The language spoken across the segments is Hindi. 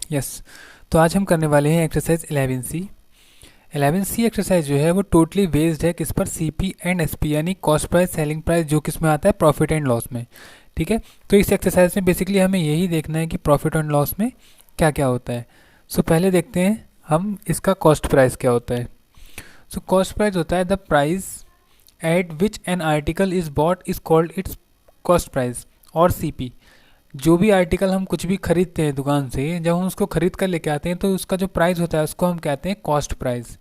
यस। तो आज हम करने वाले हैं एक्सरसाइज 11C। 11C एक्सरसाइज जो है वो टोटली बेस्ड है किस पर, सीपी एंड एसपी, यानी कॉस्ट प्राइस, सेलिंग प्राइस, जो किस में आता है, प्रॉफिट एंड लॉस में। ठीक है। तो इस एक्सरसाइज में बेसिकली हमें यही देखना है कि प्रॉफिट एंड लॉस में क्या क्या होता है। सो पहले देखते हैं हम इसका कॉस्ट प्राइस क्या होता है। सो कॉस्ट प्राइस होता है the price at which an article is bought is called its cost price, और सीपी। जो भी आर्टिकल हम कुछ भी खरीदते हैं दुकान से, जब हम उसको खरीद कर लेके आते हैं तो उसका जो प्राइस होता है उसको हम कहते हैं कॉस्ट प्राइस।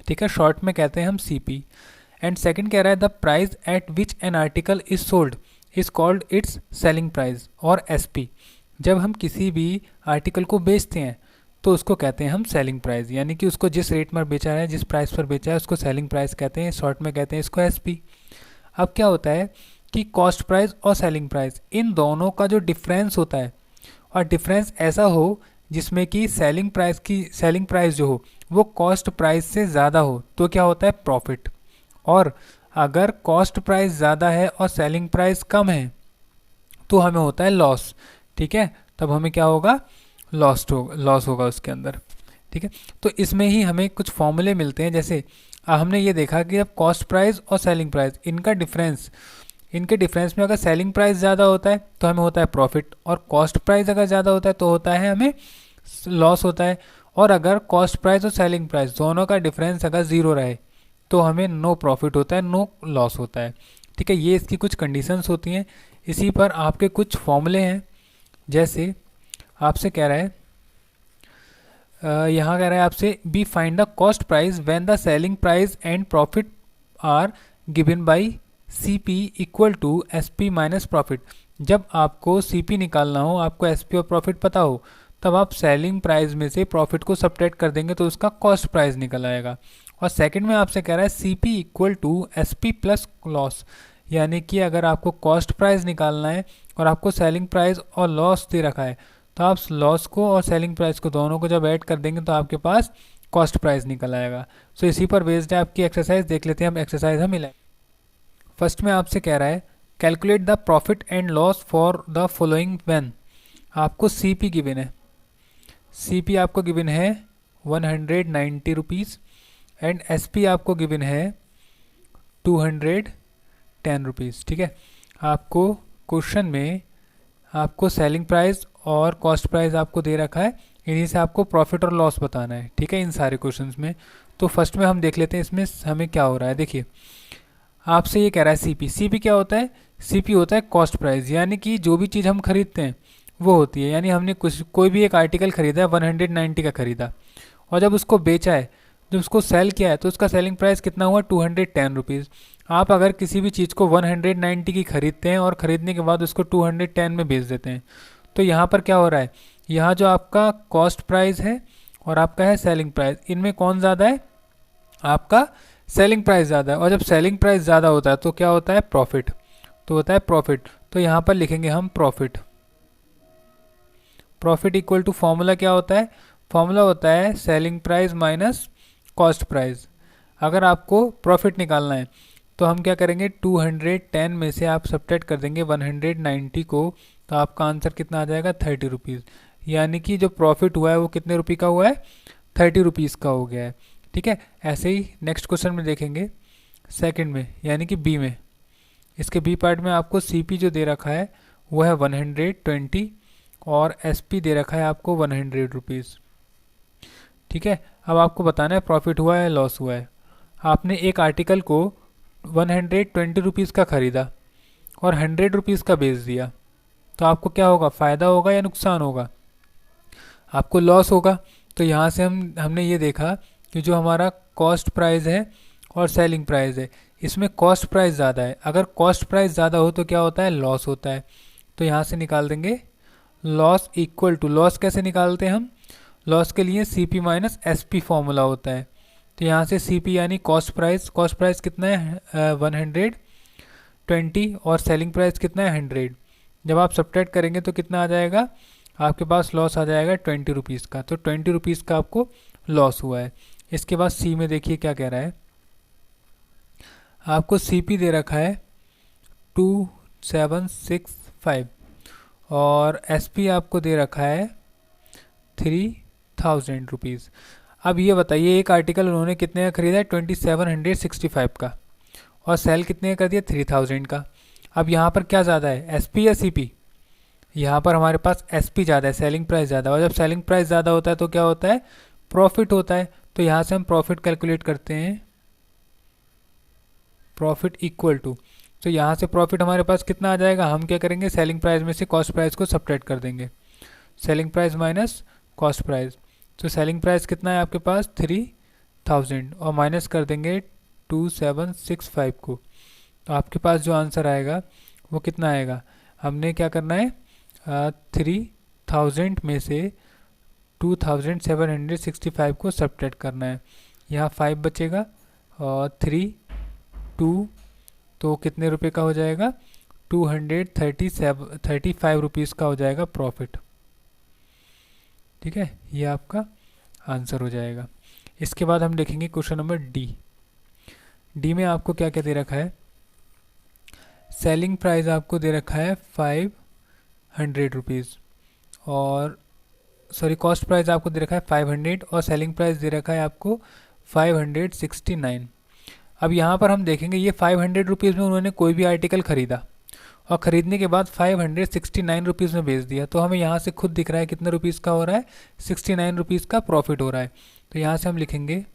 ठीक है, शॉर्ट में कहते हैं हम सीपी। एंड सेकंड कह रहा है the price at which an article is sold is called its selling price, और एसपी। जब हम किसी भी आर्टिकल को बेचते हैं तो उसको कहते हैं हम सेलिंग प्राइस, यानी कि उसको जिस रेट पर बेचा है, जिस प्राइस पर बेचा है, उसको सेलिंग प्राइस कहते हैं, शॉर्ट में कहते हैं इसको एसपी। अब क्या होता है कि कॉस्ट प्राइस और सेलिंग प्राइस, इन दोनों का जो डिफरेंस होता है, और डिफरेंस ऐसा हो जिसमें कि सेलिंग प्राइस जो हो वो कॉस्ट प्राइस से ज़्यादा हो, तो क्या होता है, प्रॉफिट। और अगर कॉस्ट प्राइस ज़्यादा है और सेलिंग प्राइस कम है तो हमें होता है लॉस। ठीक है, तब हमें क्या होगा, लॉस होगा उसके अंदर। ठीक है। तो इसमें ही हमें कुछ फॉर्मूले मिलते हैं, जैसे हमने ये देखा कि अब कॉस्ट प्राइस और सेलिंग प्राइस, इनके डिफरेंस में अगर सेलिंग प्राइस ज़्यादा होता है तो हमें होता है प्रॉफिट, और कॉस्ट प्राइस अगर ज़्यादा होता है तो होता है हमें लॉस होता है। और अगर कॉस्ट प्राइस और सेलिंग प्राइस दोनों का डिफरेंस अगर ज़ीरो रहे तो हमें नो प्रॉफिट होता है, नो लॉस होता है। ठीक है, ये इसकी कुछ कंडीशंस होती हैं। इसी पर आपके कुछ फॉर्मूले हैं, जैसे आपसे कह रहा है, यहाँ कह रहा है आपसे, B find the cost price when the selling price and profit are given by C P equal to S P minus profit. जब आपको सी पी निकालना हो, आपको एस पी और प्रॉफिट पता हो, तब आप सेलिंग प्राइस में से प्रॉफिट को सब्ट्रैक्ट कर देंगे तो उसका कॉस्ट प्राइस निकल आएगा। और सेकंड में आपसे कह रहा है C P equal to S P plus loss, यानी कि अगर आपको कॉस्ट प्राइस निकालना है और आपको सेलिंग प्राइस और लॉस दे रखा है, तो आप लॉस को और सेलिंग प्राइस को दोनों को जब ऐड कर देंगे तो आपके पास कॉस्ट प्राइस निकल आएगा। सो इसी पर बेस्ड है आपकी एक्सरसाइज। देख लेते हैं हम एक्सरसाइज हम 11। फर्स्ट में आपसे कह रहा है calculate the profit and loss for the following when. आपको सी पी गिवन है, सी पी आपको गिवन है 190 रुपीज़, एंड एस पी आपको गिवन है 210 रुपीज़। ठीक है, आपको क्वेश्चन में आपको सेलिंग प्राइस और कॉस्ट प्राइस आपको दे रखा है, इन्हीं से आपको प्रॉफिट और लॉस बताना है। ठीक है, इन सारे क्वेश्चंस में। तो फर्स्ट में हम देख लेते हैं इसमें हमें क्या हो रहा है। देखिए, आपसे ये कह रहा है सीपी। सीपी क्या होता है, सीपी होता है कॉस्ट प्राइस, यानी कि जो भी चीज़ हम खरीदते हैं वो होती है, यानी हमने कोई भी एक आर्टिकल खरीदा है, 190 का खरीदा, और जब उसको बेचा है, जब उसको सेल किया है, तो उसका सेलिंग प्राइस कितना हुआ, 210 रुपीज़। आप अगर किसी भी चीज़ को 190 की खरीदते हैं और ख़रीदने के बाद उसको 210 में बेच देते हैं, तो यहाँ पर क्या हो रहा है, यहाँ जो आपका कॉस्ट प्राइस है और आपका है सेलिंग प्राइस, इनमें कौन ज़्यादा है, आपका सेलिंग प्राइस ज़्यादा है। और जब सेलिंग प्राइस ज़्यादा होता है तो क्या होता है, प्रॉफिट, तो होता है प्रॉफिट। तो यहाँ पर लिखेंगे हम profit. Profit equal to, formula क्या होता है, फॉर्मूला होता है selling price minus cost price. अगर आपको प्रॉफिट निकालना है तो हम क्या करेंगे, 210 में से आप सब्ट्रैक्ट कर देंगे 190 को, तो आपका आंसर कितना आ जाएगा, 30 रुपीज़। यानी कि जो प्रॉफिट हुआ है वो कितने रुपये का हुआ है, 30 रुपीज़ का हो गया है। ठीक है, ऐसे ही नेक्स्ट क्वेश्चन में देखेंगे, सेकंड में यानी कि बी में। इसके बी पार्ट में आपको सी पी जो दे रखा है वो है 120, और एस पी दे रखा है आपको 100 रुपीज़। ठीक है, अब आपको बताना है प्रॉफिट हुआ है लॉस हुआ है। आपने एक आर्टिकल को 120 रुपीज़ का ख़रीदा और 100 रुपीज़ का बेच दिया, तो आपको क्या होगा, फ़ायदा होगा या नुकसान होगा, आपको लॉस होगा। तो यहाँ से हमने ये देखा कि जो हमारा कॉस्ट प्राइस है और सेलिंग प्राइस है, इसमें कॉस्ट प्राइस ज़्यादा है। अगर कॉस्ट प्राइस ज़्यादा हो तो क्या होता है, लॉस होता है। तो यहाँ से निकाल देंगे लॉस इक्वल टू, लॉस कैसे निकालते हैं हम, लॉस के लिए C P minus S P formula होता है। तो यहाँ से सी पी यानी कॉस्ट प्राइस कितना है, 120, और सेलिंग प्राइस कितना है, 100। जब आप सब्ट्रैक्ट करेंगे तो कितना आ जाएगा, आपके पास लॉस आ जाएगा 20 रुपीज़ का। तो 20 रुपीज़ का आपको लॉस हुआ है। इसके बाद सी में देखिए क्या कह रहा है, आपको सी पी दे रखा है 2765, और एस पी आपको दे रखा है ₹3000। अब ये बताइए एक आर्टिकल उन्होंने कितने का खरीदा है, 2765 का, और सेल कितने का कर दिया, 3000 का। अब यहाँ पर क्या ज़्यादा है, एसपी या सीपी? यहाँ पर हमारे पास एसपी ज़्यादा है, सेलिंग प्राइस ज़्यादा है, और जब सेलिंग प्राइस ज़्यादा होता है तो क्या होता है, प्रॉफिट होता है। तो यहाँ से हम प्रॉफिट कैलकुलेट करते हैं, प्रॉफिट इक्वल टू, तो यहाँ से प्रॉफिट हमारे पास कितना आ जाएगा, हम क्या करेंगे, सेलिंग प्राइस में से कॉस्ट प्राइस को सब्ट्रैक्ट कर देंगे, selling price minus cost price. तो सेलिंग प्राइस कितना है आपके पास, 3000, और माइनस कर देंगे 2765 को। तो आपके पास जो आंसर आएगा वो कितना आएगा, हमने क्या करना है, 3000 में से 2765 को सब्ट्रैक्ट करना है। यहाँ 5 बचेगा और 3 2, तो कितने रुपए का हो जाएगा, 235 रुपीज़ का हो जाएगा प्रॉफिट। ठीक है, ये आपका आंसर हो जाएगा। इसके बाद हम देखेंगे क्वेश्चन नंबर डी। डी में आपको क्या क्या दे रखा है, सेलिंग प्राइस आपको दे रखा है 500 रुपीज़, और सॉरी कॉस्ट प्राइस आपको दे रखा है 500, और सेलिंग प्राइस दे रखा है आपको 569। अब यहाँ पर हम देखेंगे ये 500 रुपीज़ में उन्होंने कोई भी आर्टिकल खरीदा, और ख़रीदने के बाद 569 रुपीज़ में बेच दिया, तो हमें यहाँ से खुद दिख रहा है कितने रुपीज़ का हो रहा है, 69 रुपीज़ का प्रॉफिट हो रहा है। तो यहाँ से हम लिखेंगे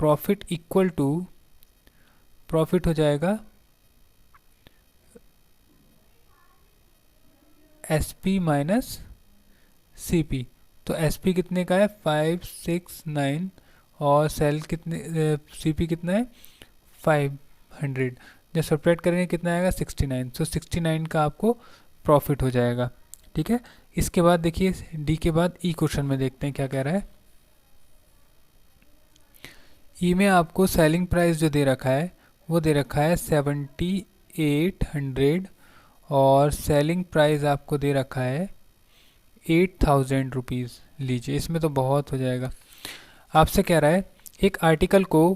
प्रॉफिट इक्वल टू, प्रॉफिट हो जाएगा एसपी माइनस सीपी। तो एसपी कितने का है, 569, और सेल कितने, सीपी कितना है, 500। जब सब्ट्रैक्ट करेंगे कितना आएगा, 69। तो 69 का आपको प्रॉफिट हो जाएगा। ठीक है, इसके बाद देखिए डी के बाद ई क्वेश्चन में देखते हैं क्या कह रहा है। ई में आपको सेलिंग प्राइस जो दे रखा है वो दे रखा है 7800, और सेलिंग प्राइस आपको दे रखा है 8000 रुपीज़। लीजिए, इसमें तो बहुत हो जाएगा। आपसे कह रहा है एक आर्टिकल को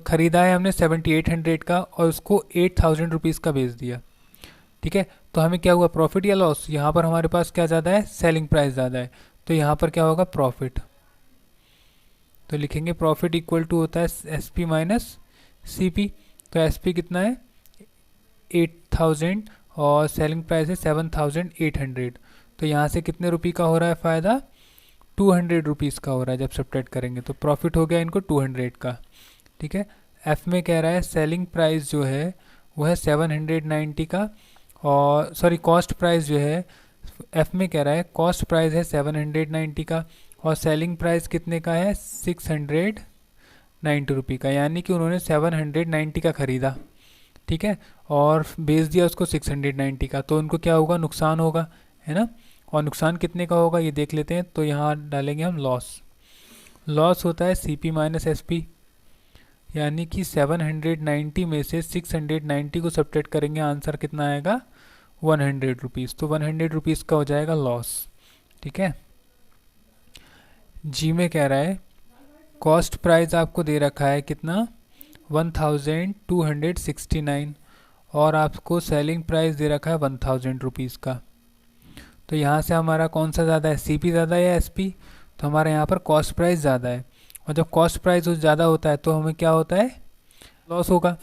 ख़रीदा है हमने 7800 का, और उसको 8000 रुपीज़ का बेच दिया। ठीक है, तो हमें क्या हुआ, प्रॉफिट या लॉस? यहाँ पर हमारे पास क्या ज़्यादा है, सेलिंग प्राइस ज़्यादा है, तो यहाँ पर क्या होगा, प्रॉफिट। तो लिखेंगे प्रॉफिट इक्वल टू होता है S P minus C P. तो एस पी कितना है, 8000, और सेलिंग प्राइस है 7800। तो यहाँ से कितने रुपये का हो रहा है फ़ायदा, 200 रुपीज़ का हो रहा है जब सब्ट्रैक्ट करेंगे, तो प्रॉफिट हो गया इनको 200 का। ठीक है, एफ में कह रहा है सेलिंग प्राइस जो है वो है 790 का, और सॉरी कॉस्ट प्राइस जो है, एफ में कह रहा है कॉस्ट प्राइस है 790 का, और सेलिंग प्राइस कितने का है, 690 रुपये का, यानी कि उन्होंने 790 का ख़रीदा। ठीक है, और बेच दिया उसको 690 का, तो उनको क्या होगा, नुकसान होगा, है ना। और नुकसान कितने का होगा ये देख लेते हैं। तो यहाँ डालेंगे हम लॉस। लॉस होता है C P minus S P, यानी कि 790 में से 690 को सब्ट्रैक्ट करेंगे, आंसर कितना आएगा, 100 रुपीज़। तो 100 रुपीज़ का हो जाएगा लॉस। ठीक है, जी में कह रहा है कॉस्ट प्राइस आपको दे रखा है कितना, 1269, और आपको सेलिंग प्राइस दे रखा है 1000 रुपीज़ का। तो यहाँ से हमारा कौन सा ज़्यादा है, सी पी ज़्यादा है या एस पी? तो हमारे यहाँ पर कॉस्ट प्राइस ज़्यादा है, और जब कॉस्ट प्राइस ज़्यादा होता है तो हमें क्या होता है, लॉस होगा।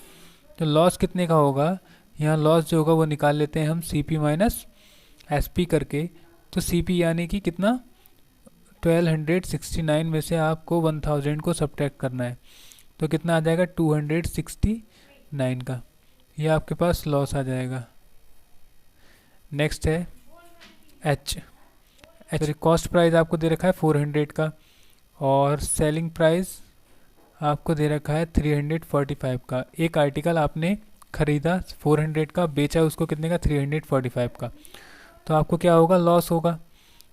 तो लॉस कितने का होगा, यहाँ लॉस जो होगा वो निकाल लेते हैं हम C P minus S P करके। तो सी पी यानी कि कितना, 1269 में से आपको 1000 को सब्ट्रैक्ट करना है, तो कितना आ जाएगा, 269 का। ये आपके पास लॉस आ जाएगा। नेक्स्ट है एच। कॉस्ट प्राइस आपको दे रखा है 400 का, और सेलिंग प्राइस आपको दे रखा है 345 का। एक आर्टिकल आपने ख़रीदा 400 का, बेचा उसको कितने का, 345 का, तो आपको क्या होगा, लॉस होगा।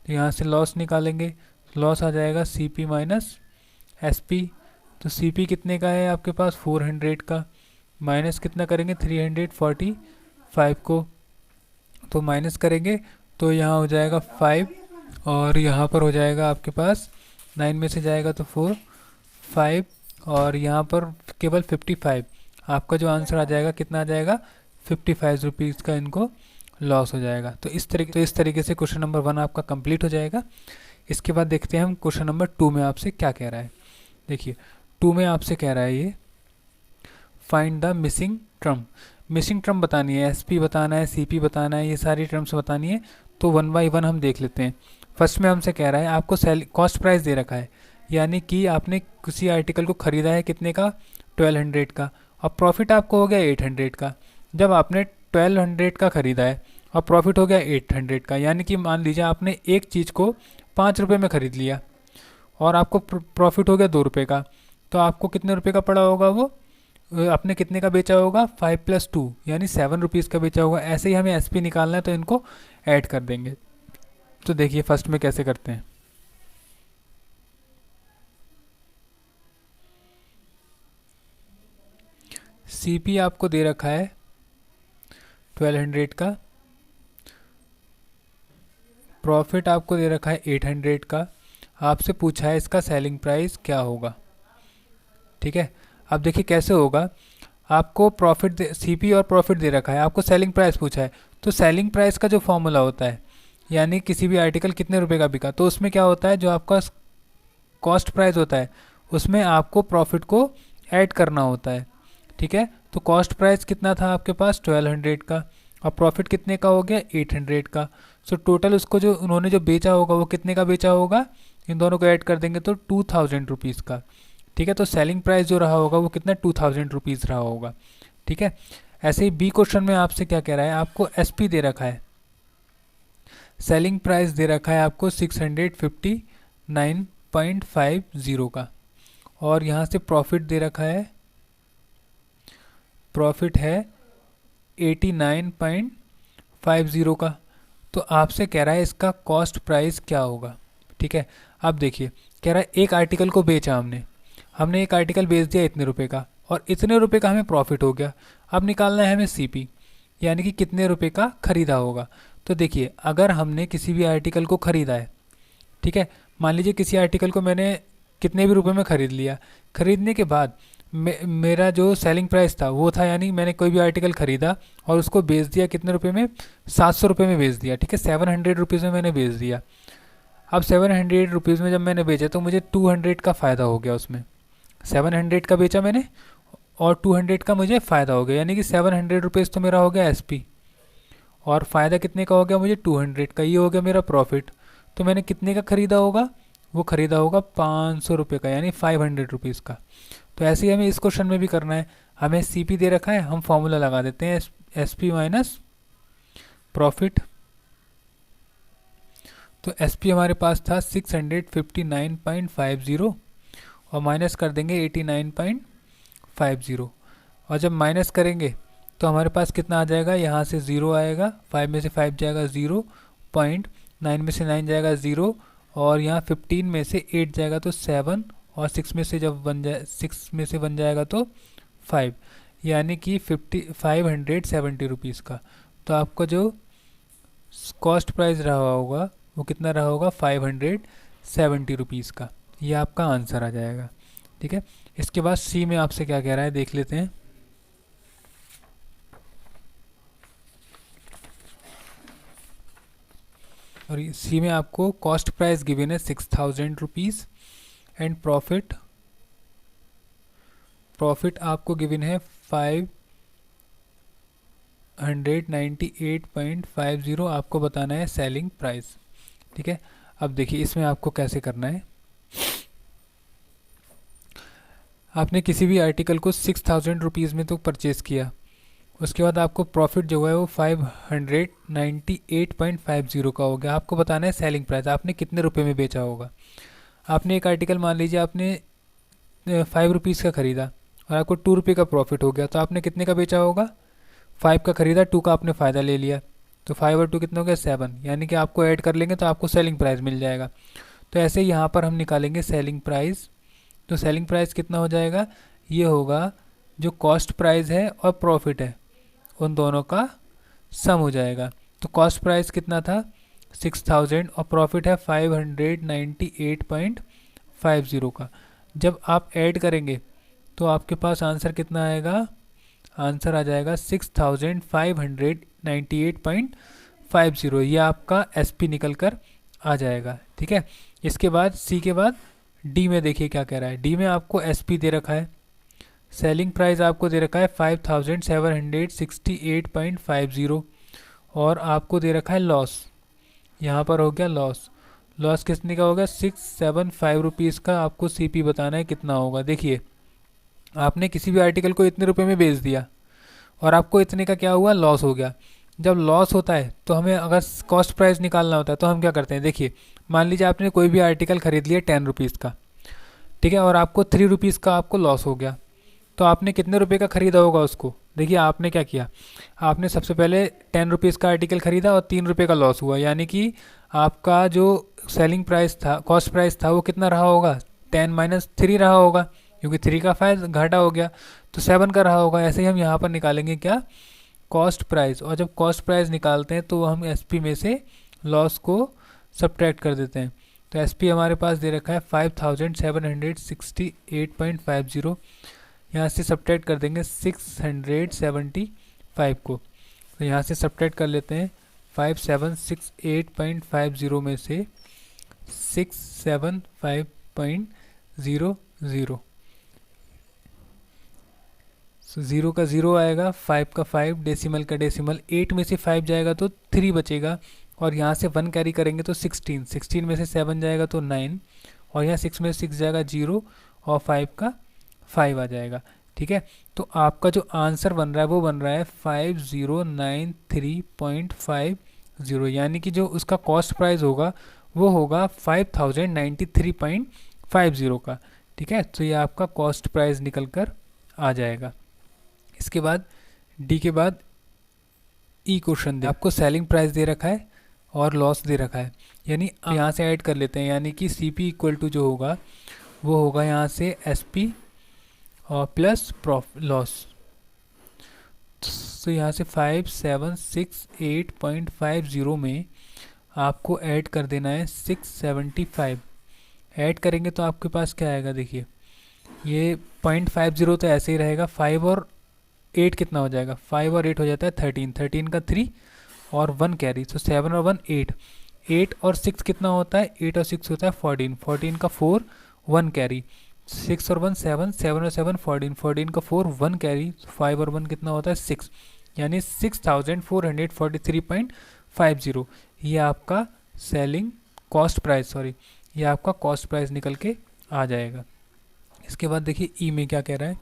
तो यहाँ से लॉस निकालेंगे, लॉस आ जाएगा C P minus S P. तो सी पी कितने का है आपके पास, 400 का, माइनस कितना करेंगे, 345 को, तो माइनस करेंगे तो यहाँ हो जाएगा 5, और यहाँ पर हो जाएगा आपके पास 9 में से जाएगा तो 4, 5, और यहाँ पर केवल 55। आपका जो आंसर आ जाएगा कितना आ जाएगा, 55 रुपीज़ का इनको लॉस हो जाएगा। तो इस तरीके से क्वेश्चन नंबर 1 आपका कंप्लीट हो जाएगा। इसके बाद देखते हैं हम क्वेश्चन नंबर 2 में आपसे क्या कह रहा है। देखिए 2 में आपसे कह रहा है ये find the missing term. Missing term बतानी है, एसपी बताना है, सीपी बताना है, ये सारी टर्म्स बतानी है। तो 1 बाई 1 हम देख लेते हैं। फर्स्ट में हमसे कह रहा है आपको कॉस्ट प्राइस दे रखा है, यानी कि आपने किसी आर्टिकल को ख़रीदा है कितने का, 1200 का, और प्रॉफिट आपको हो गया 800 का। जब आपने 1200 का ख़रीदा है और प्रॉफिट हो गया 800 का, यानी कि मान लीजिए आपने एक चीज़ को 5 रुपये में ख़रीद लिया और आपको प्रॉफिट हो गया 2 रुपये का, तो आपको कितने रुपये का पड़ा होगा, वो आपने कितने का बेचा होगा, 5 + 2 यानी 7 रुपीज़ का बेचा होगा। ऐसे ही हमें एसपी निकालना है, तो इनको ऐड कर देंगे। तो देखिए फर्स्ट में कैसे करते हैं। सीपी आपको दे रखा है 1200 का, प्रॉफिट आपको दे रखा है 800 का, आपसे पूछा है इसका सेलिंग प्राइस क्या होगा। ठीक है, अब देखिए कैसे होगा। आपको प्रॉफिट सीपी और प्रॉफिट दे रखा है, आपको सेलिंग प्राइस पूछा है, तो सेलिंग प्राइस का जो फॉर्मूला होता है, यानी किसी भी आर्टिकल कितने रुपए का बिका, तो उसमें क्या होता है, जो आपका कॉस्ट प्राइस होता है उसमें आपको प्रॉफिट को ऐड करना होता है। ठीक है, तो कॉस्ट प्राइस कितना था आपके पास 1200 का, और प्रॉफिट कितने का हो गया 800 का। सो टोटल उसको जो उन्होंने जो बेचा होगा वो कितने का बेचा होगा, इन दोनों को ऐड कर देंगे तो 2000 रुपीज़ का। ठीक है, तो सेलिंग प्राइस जो रहा होगा वो कितना 2000 रुपीज़ रहा होगा। ठीक है, ऐसे ही बी क्वेश्चन में आपसे क्या कह रहा है, आपको एसपी दे रखा है, सेलिंग प्राइस दे रखा है आपको 659.50 का, और यहाँ से प्रॉफिट दे रखा है, प्रॉफिट है 89.50 का। तो आपसे कह रहा है इसका कॉस्ट प्राइस क्या होगा। ठीक है, अब देखिए कह रहा है एक आर्टिकल को बेचा हमने एक आर्टिकल बेच दिया इतने रुपए का, और इतने रुपए का हमें प्रॉफिट हो गया। अब निकालना है हमें सीपी, यानी कि कितने रुपए का खरीदा होगा। तो देखिए अगर हमने किसी भी आर्टिकल को ख़रीदा है, ठीक है, मान लीजिए किसी आर्टिकल को मैंने कितने भी रुपए में ख़रीद लिया, खरीदने के बाद मेरा जो सेलिंग प्राइस था वो था, यानी मैंने कोई भी आर्टिकल ख़रीदा और उसको बेच दिया कितने रुपए में, 700 रुपये में बेच दिया। ठीक है, 700 रुपीज़ में मैंने बेच दिया। अब 700 रुपीज़ में जब मैंने बेचा तो मुझे 200 का फ़ायदा हो गया उसमें। 700 का बेचा मैंने और 200 का मुझे फ़ायदा हो गया, यानी कि 700 रुपीज़ तो मेरा हो गया एसपी, और फ़ायदा कितने का हो गया मुझे 200 का, ये हो गया मेरा प्रॉफिट। तो मैंने कितने का ख़रीदा होगा, वो ख़रीदा होगा 500 रुपये का, यानी 500 रुपीज़ का। तो ऐसे ही हमें इस क्वेश्चन में भी करना है। हमें सीपी दे रखा है, हम फॉर्मूला लगा देते हैं एसपी माइनस प्रॉफिट। तो एसपी हमारे पास था 659.50 और माइनस कर देंगे 89.50, और जब माइनस करेंगे तो हमारे पास कितना आ जाएगा, यहाँ से 0 आएगा, 5 में से 5 जाएगा 0, 9 में से 9 जाएगा 0, और यहाँ 15 में से 8 जाएगा तो 7, और 6 में से जब 6 में से 1 जाएगा तो 5, यानी कि 570 रुपीज़ का। तो आपका जो कॉस्ट प्राइस रहा होगा वो कितना रहा होगा, 570 रुपीज़ का। ये आपका आंसर आ जाएगा। ठीक है, इसके बाद सी में आपसे क्या कह रहा है देख लेते हैं। और सी में आपको कॉस्ट प्राइस गिवन है 6000 रुपीज़ एंड प्रॉफिट आपको गिवन है 598.50, आपको बताना है सेलिंग प्राइस। ठीक है, अब देखिए इसमें आपको कैसे करना है। आपने किसी भी आर्टिकल को 6000 रुपीज़ में तो परचेज़ किया, उसके बाद आपको प्रॉफिट जो है वो 598.50 का हो गया। आपको बताना है सेलिंग प्राइस, आपने कितने रुपए में बेचा होगा। आपने एक आर्टिकल मान लीजिए आपने 5 रुपीज़ का ख़रीदा और आपको 2 रुपये का प्रॉफिट हो गया, तो आपने कितने का बेचा होगा, 5 का ख़रीदा, 2 का आपने फ़ायदा ले लिया, तो 5 और 2 कितना हो गया 7, यानी कि आपको ऐड कर लेंगे तो आपको सेलिंग प्राइस मिल जाएगा। तो ऐसे ही यहाँ पर हम निकालेंगे सेलिंग प्राइस। तो सेलिंग प्राइस कितना हो जाएगा, ये होगा जो कॉस्ट प्राइस है और प्रॉफिट है उन दोनों का सम हो जाएगा। तो कॉस्ट प्राइस कितना था 6000 और प्रॉफिट है 598.50 का। जब आप ऐड करेंगे तो आपके पास आंसर कितना आएगा, आंसर आ जाएगा 6598 98.50, ये आपका SP निकल कर आ जाएगा। ठीक है, इसके बाद सी के बाद डी में देखिए क्या कह रहा है। डी में आपको SP दे रखा है, सेलिंग प्राइस आपको दे रखा है 5768.50 और आपको दे रखा है लॉस, यहाँ पर हो गया लॉस। लॉस कितने का होगा? 675 रुपीज़ का आपको CP बताना है कितना होगा। देखिए, आपने किसी भी आर्टिकल को इतने रुपए में बेच दिया और आपको इतने का क्या हुआ? लॉस हो गया। जब लॉस होता है तो हमें अगर कॉस्ट प्राइस निकालना होता है तो हम क्या करते हैं? देखिए, मान लीजिए आपने कोई भी आर्टिकल खरीद लिया 10 रुपीज़ का, ठीक है, और आपको 3 रुपीज़ का आपको लॉस हो गया, तो आपने कितने रुपए का खरीदा होगा उसको? देखिए, आपने क्या किया, आपने सबसे पहले 10 रुपीज़ का आर्टिकल खरीदा और 3 रुपये का लॉस हुआ, यानी कि आपका जो सेलिंग प्राइस था, कॉस्ट प्राइस था, वो कितना रहा होगा? 10 माइनस 3 रहा होगा, क्योंकि 3 का फायदा घाटा हो गया, तो 7 का रहा होगा। ऐसे ही हम यहाँ पर निकालेंगे क्या? Cost price. और जब कॉस्ट प्राइस निकालते हैं तो हम SP में से लॉस को सब्ट्रैक्ट कर देते हैं। तो SP हमारे पास दे रखा है 5768.50, यहाँ से सब्ट्रैक्ट कर देंगे 675 को, तो यहाँ से सब्ट्रैक्ट कर लेते हैं 5768.50 में से 675.00, सो 0 का 0 आएगा, 5 का 5, डेसिमल का डेसिमल, 8 में से 5 जाएगा तो 3 बचेगा, और यहाँ से 1 कैरी करेंगे तो 16 में से 7 जाएगा तो 9, और यहाँ 6 में से 6 जाएगा 0, और 5 का 5 आ जाएगा। ठीक है, तो आपका जो आंसर बन रहा है वो बन रहा है 5093.50, यानी कि जो उसका कॉस्ट प्राइस होगा वो होगा 5093.50 का। ठीक है, तो ये आपका कॉस्ट प्राइस निकल कर आ जाएगा। इसके बाद डी के बाद ई क्वेश्चन दे, आपको सेलिंग प्राइस दे रखा है और लॉस दे रखा है, यानी यहाँ से ऐड कर लेते हैं, यानी कि CP इक्वल टू जो होगा वो होगा यहाँ से SP और प्लस लॉस। तो यहाँ से 5768.50 में आपको ऐड कर देना है 675। ऐड करेंगे तो आपके पास क्या आएगा? देखिए, ये 0.50 तो ऐसे ही रहेगा, 5 और 8 कितना हो जाएगा? 5 और 8 हो जाता है 13, 13 का 3 और 1 कैरी, तो 7 और 1 8, 8 और 6 कितना होता है? 8 और 6 होता है 14, 14 का 4, 1 कैरी, 6 और 1 7, 7 और 7 14, 14 का 4, 1 कैरी, 5 और 1 कितना होता है? 6, यानी 6443.50, ये आपका सेलिंग कॉस्ट प्राइस, ये आपका कॉस्ट प्राइस निकल के आ जाएगा। इसके बाद देखिए ई में क्या कह रहा है।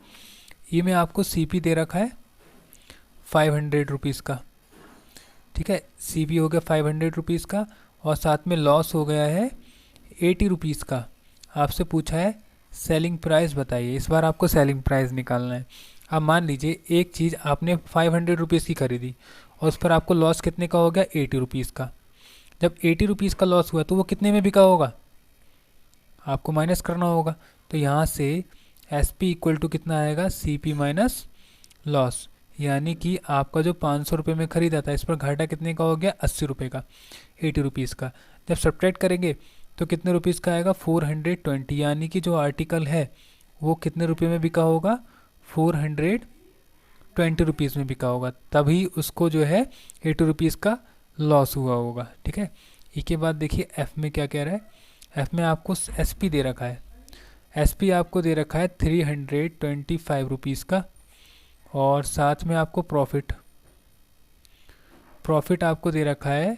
ई में आपको CP दे रखा है 500 रुपीज़ का। ठीक है, CP हो गया 500 रुपीज़ का, और साथ में लॉस हो गया है 80 रुपीज़ का। आपसे पूछा है सेलिंग प्राइस बताइए, इस बार आपको सेलिंग प्राइस निकालना है। अब मान लीजिए एक चीज़ आपने 500 रुपीज़ की खरीदी और उस पर आपको लॉस कितने का हो गया? 80 रुपीज़ का। जब 80 रुपीज़ का लॉस हुआ तो वो कितने में बिका होगा? आपको माइनस करना होगा, तो यहाँ से SP इक्वल टू कितना आएगा? CP माइनस लॉस, यानी कि आपका जो 500 रुपये में ख़रीदा था, इस पर घाटा कितने का हो गया? 80 रुपये का, 80 रुपीज़ का। जब सब्ट्रैक्ट करेंगे तो कितने रुपीज़ का आएगा? 420, यानी कि जो आर्टिकल है वो कितने रुपये में बिका होगा? 420 रुपीज़ में बिका होगा, तभी उसको जो है 80 रुपीज़ का लॉस हुआ होगा। ठीक है, ई के बाद देखिए F में क्या कह रहा है। F में आपको SP दे रखा है, SP आपको दे रखा है 325 रुपीज़ का, और साथ में आपको प्रॉफिट आपको दे रखा है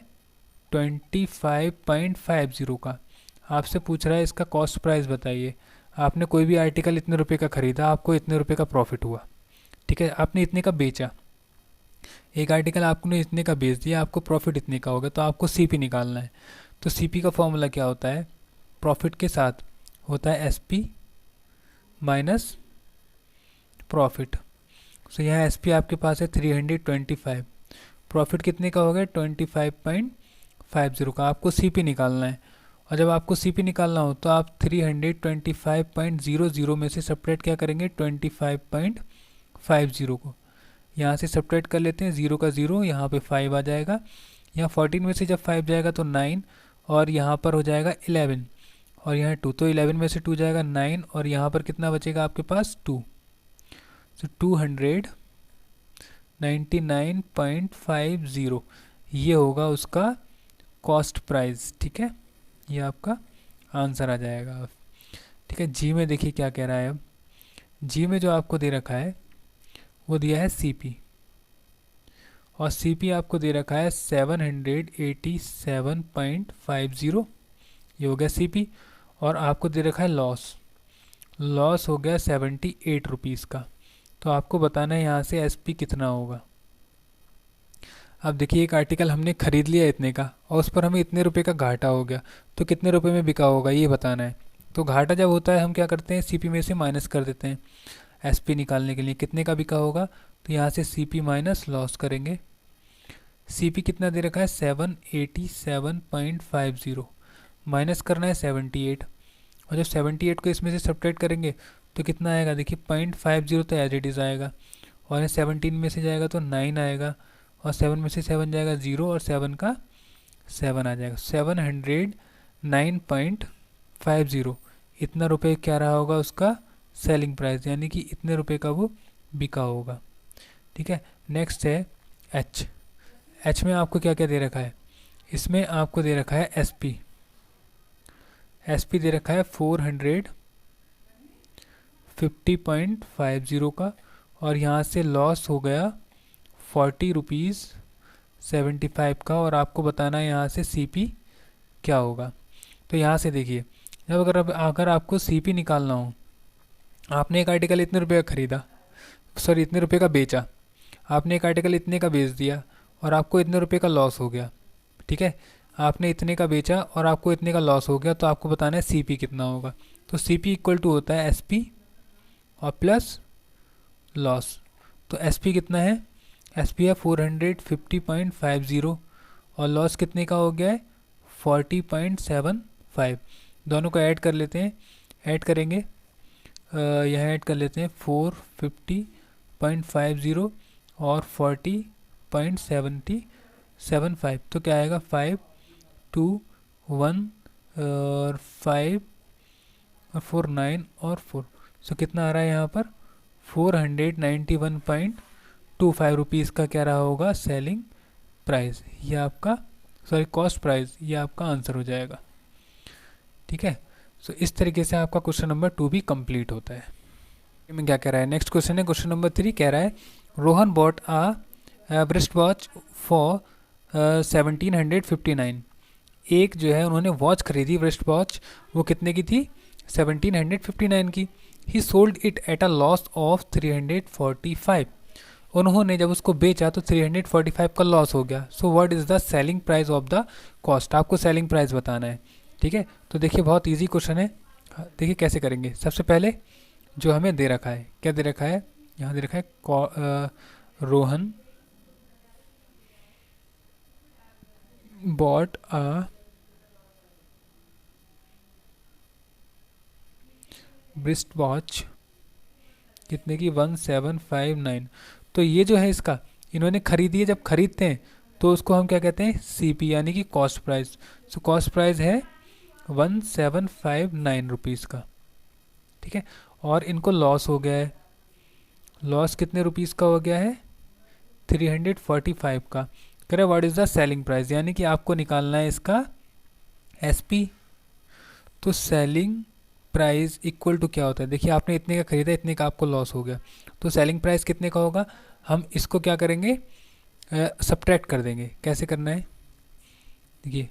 25.50 का। आपसे पूछ रहा है इसका कॉस्ट प्राइस बताइए। आपने कोई भी आर्टिकल इतने रुपए का ख़रीदा, आपको इतने रुपए का प्रॉफिट हुआ। ठीक है, आपने इतने का बेचा, एक आर्टिकल आपने इतने का बेच दिया, आपको प्रॉफिट इतने का होगा, तो आपको CP निकालना है। तो CP का फॉर्मूला क्या होता है? प्रॉफिट के साथ होता है SP माइनस प्रॉफिट। तो यहाँ SP आपके पास है 325, प्रॉफिट कितने का हो गया? 25.50 का। आपको CP निकालना है, और जब आपको CP निकालना हो तो आप 325.00 में से सब्ट्रैक्ट क्या करेंगे? 25.50 को यहाँ से सब्ट्रैक्ट कर लेते हैं, 0 का 0, यहाँ पे 5 आ जाएगा, यहाँ 14 में से जब 5 जाएगा तो 9, और यहाँ पर हो जाएगा 11, और यहाँ 2, तो 11 में से 2 जाएगा 9, और यहाँ पर कितना बचेगा आपके पास? 2। तो 99.50, ये होगा उसका कॉस्ट प्राइस। ठीक है, ये आपका आंसर आ जाएगा। ठीक है, जी में देखिए क्या कह रहा है। अब जी में जो आपको दे रखा है वो दिया है सीपी, और सीपी आपको दे रखा है 787.50, ये हो गया सीपी। और आपको दे रखा है लॉस, लॉस हो गया 78 रुपीज़ का। तो आपको बताना है यहाँ से एसपी कितना होगा। अब देखिए एक आर्टिकल हमने खरीद लिया इतने का, और उस पर हमें इतने रुपए का घाटा हो गया, तो कितने रुपए में बिका होगा ये बताना है। तो घाटा जब होता है हम क्या करते हैं, सीपी में से माइनस कर देते हैं एसपी निकालने के लिए, कितने का बिका होगा। तो यहाँ से सीपी माइनस लॉस करेंगे। सीपी कितना दे रखा है 787.50, माइनस करना है 78, और जब 78 को इसमें से सब्ट्रैक्ट करेंगे तो कितना आएगा, देखिए 0.50 तो एज इट इज़ आएगा, और ये 17 में से जाएगा तो 9 आएगा, और 7 में से 7 जाएगा 0, और 7 का 7 आ जाएगा। 709.50, इतना रुपए क्या रहा होगा उसका सेलिंग प्राइस, यानी कि इतने रुपए का वो बिका होगा। ठीक है, नेक्स्ट है एच। एच में आपको क्या क्या दे रखा है, इसमें आपको दे रखा है एसपी, एसपी दे रखा है 450.50 का, और यहाँ से लॉस हो गया 40 रुपीज़ 75 का, और आपको बताना है यहाँ से सीपी क्या होगा। तो यहाँ से देखिए, जब अगर आपको सीपी निकालना हो, आपने एक आर्टिकल इतने रुपए का खरीदा, सॉरी इतने रुपए का बेचा, आपने एक आर्टिकल इतने का बेच दिया और आपको इतने रुपए का लॉस हो गया। ठीक है, आपने इतने का बेचा और आपको इतने का लॉस हो गया, तो आपको बताना है सीपी कितना होगा। तो सीपी इक्वल टू होता है एसपी और प्लस लॉस। तो एसपी कितना है, एसपी है 450.50, और लॉस कितने का हो गया है 40.75। दोनों को ऐड कर लेते हैं, ऐड करेंगे, यहाँ ऐड कर लेते हैं 450.50 और 40.75, तो क्या आएगा 5 2 1 और 5 और 4 9 और 4, सो कितना आ रहा है यहाँ पर 491.25 रुपीज़ का क्या रहा होगा सेलिंग प्राइस, ये आपका सॉरी कॉस्ट प्राइस, ये आपका आंसर हो जाएगा। ठीक है, सो इस तरीके से आपका क्वेश्चन नंबर 2 भी कंप्लीट होता है। में क्या कह रहा है, नेक्स्ट क्वेश्चन है क्वेश्चन नंबर 3, कह रहा है Rohan bought a wrist watch for 1759। एक जो है उन्होंने वॉच खरीदी ब्रिस्ट वॉच, वो कितने की थी 1759 की। ही sold it at a loss of 345, उन्होंने जब उसको बेचा तो 345 का लॉस हो गया। So what is the selling price of the cost, आपको सेलिंग प्राइस बताना है। ठीक है, तो देखिए बहुत इजी क्वेश्चन है, देखिए कैसे करेंगे। सबसे पहले जो हमें दे रखा है, क्या दे रखा है, यहाँ दे रखा है Rohan bought a breast watch कितने की 1759। तो ये जो है इसका इन्होंने खरीदी है, जब खरीदते हैं तो उसको हम क्या कहते हैं सीपी, यानी कि cost price. So cost price है 1759 रुपीज़ का। ठीक है, और इनको लॉस हो गया है, लॉस कितने रुपीज़ का हो गया है 345 का। करें what is the selling price, यानी कि आपको निकालना है इसका एसपी। तो सेलिंग प्राइस इक्वल टू क्या होता है, देखिए आपने इतने का खरीदा, इतने का आपको लॉस हो गया, तो सेलिंग प्राइस कितने का होगा, हम इसको क्या करेंगे सब्ट्रैक्ट कर देंगे। कैसे करना है, देखिए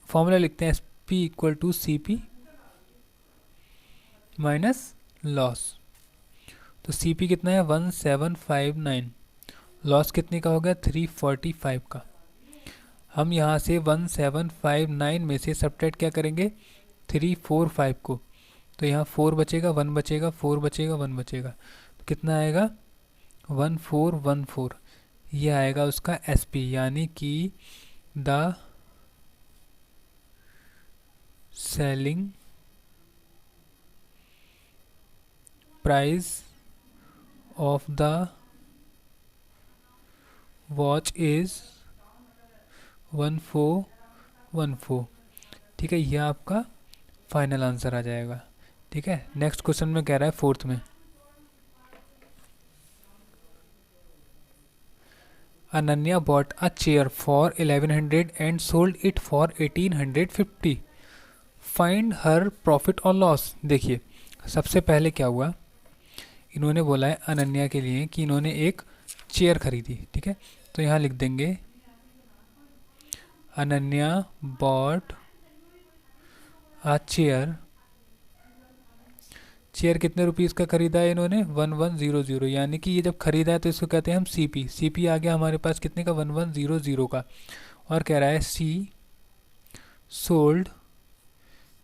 फॉर्मूला लिखते हैं, S P equal to C P minus loss. तो सी पी कितना है 1759, लॉस कितने का हो गया 345 का। हम यहाँ से 1759 में से सब्ट्रैक्ट क्या करेंगे 345 को, तो यहाँ 4 बचेगा 1 बचेगा 4 बचेगा 1 बचेगा, तो कितना आएगा 1414, ये आएगा उसका एस पी, यानी कि the selling price of the watch is 1414। ठीक है, यह आपका फाइनल आंसर आ जाएगा। ठीक है, नेक्स्ट क्वेश्चन में कह रहा है फोर्थ में, Ananya bought a chair for 1100 and sold it for 1850, find her profit और लॉस। देखिए सबसे पहले क्या हुआ, इन्होंने बोला है अनन्या के लिए कि इन्होंने एक चेयर खरीदी, ठीक है। तो यहाँ लिख देंगे Ananya bought a chair. Chair कितने रुपीज़ का खरीदा है इन्होंने, 1100, यानी कि ये जब खरीदा है तो इसको कहते हैं हम सीपी। सीपी आ गया हमारे पास कितने का, 1100 का। और कह रहा है सी सोल्ड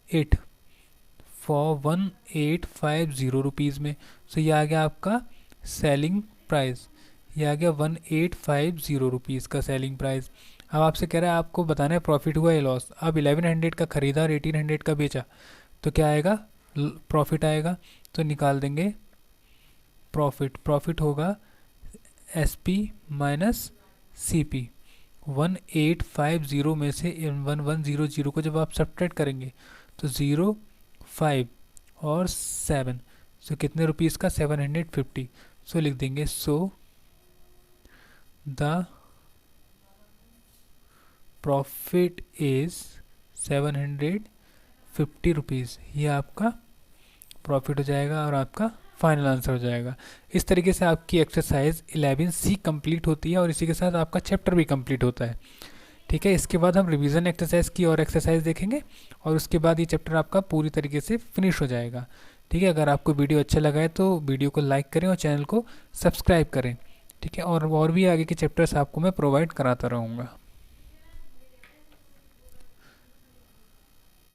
इट फॉर 1850 रुपीज़ में। सो ये आ गया आपका सेलिंग प्राइस, ये आ गया 1850 रुपीज़ का सेलिंग प्राइस। अब आपसे कह रहा है आपको बताना है प्रॉफिट हुआ या लॉस। अब 1100 का खरीदा और 1800 का बेचा, तो क्या आएगा, प्रॉफिट आएगा। तो निकाल देंगे प्रॉफिट। प्रॉफिट होगा S P minus C P. 1850 में से 1100 को जब आप सब्ट्रैक्ट करेंगे तो 0, 5 और 7, सो कितने रुपीज़ का, 750। सो लिख देंगे so the profit is 750 rupees. ये आपका प्रॉफिट हो जाएगा और आपका फाइनल आंसर हो जाएगा। इस तरीके से आपकी एक्सरसाइज 11C कंप्लीट होती है और इसी के साथ आपका चैप्टर भी कंप्लीट होता है, ठीक है। इसके बाद हम रिवीजन एक्सरसाइज की और एक्सरसाइज देखेंगे और उसके बाद ये चैप्टर आपका पूरी तरीके से फिनिश हो जाएगा, ठीक है। अगर आपको वीडियो अच्छा लगा है तो वीडियो को लाइक करें और चैनल को सब्सक्राइब करें, ठीक है। और भी आगे के चैप्टर्स आपको मैं प्रोवाइड कराता रहूँगा।